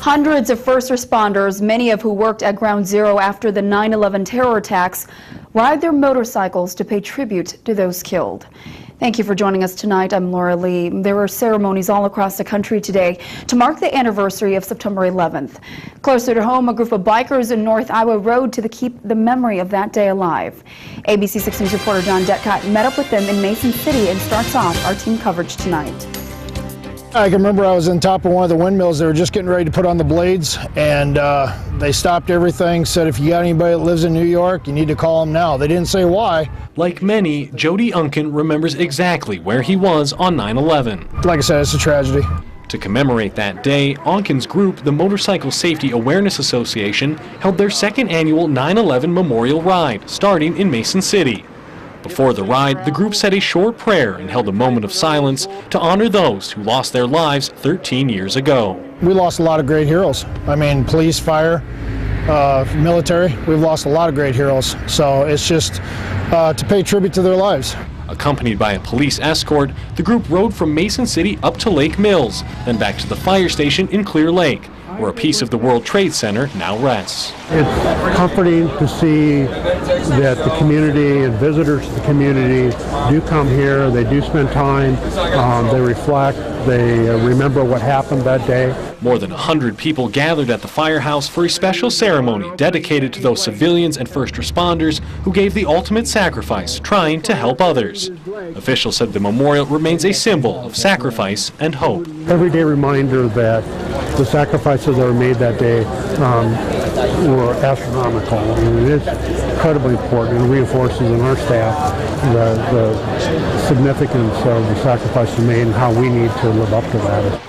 Hundreds of first responders, many of who worked at Ground Zero after the 9/11 terror attacks, ride their motorcycles to pay tribute to those killed. Thank you for joining us tonight. I'm Laura Lee. There were ceremonies all across the country today to mark the anniversary of September 11th. Closer to home, a group of bikers in North Iowa rode to keep the memory of that day alive. ABC 6 News reporter John Detcott met up with them in Mason City and starts off our team coverage tonight. I can remember I was on top of one of the windmills. They were just getting ready to put on the blades, and they stopped everything, said if you got anybody that lives in New York, you need to call them now. They didn't say why. Like many, Jody Unken remembers exactly where he was on 9/11. Like I said, it's a tragedy. To commemorate that day, Unken's group, the Motorcycle Safety Awareness Association, held their second annual 9/11 Memorial Ride, starting in Mason City. Before the ride, the group said a short prayer and held a moment of silence to honor those who lost their lives 13 years ago. We lost a lot of great heroes. I mean, police, fire, military, we've lost a lot of great heroes. So it's just to pay tribute to their lives. Accompanied by a police escort, the group rode from Mason City up to Lake Mills, then back to the fire station in Clear Lake, where a piece of the World Trade Center now rests. It's comforting to see that the community and visitors to the community do come here, they do spend time, they reflect, they remember what happened that day. More than 100 people gathered at the firehouse for a special ceremony dedicated to those civilians and first responders who gave the ultimate sacrifice, trying to help others. Officials said the memorial remains a symbol of sacrifice and hope. Everyday reminder that the sacrifices that were made that day were astronomical. I mean, it's incredibly important and reinforces in our staff the significance of the sacrifices made and how we need to live up to that.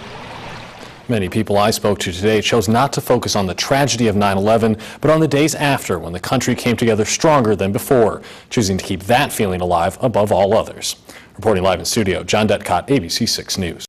Many people I spoke to today chose not to focus on the tragedy of 9/11, but on the days after, when the country came together stronger than before, choosing to keep that feeling alive above all others. Reporting live in studio, John Detcott, ABC 6 News.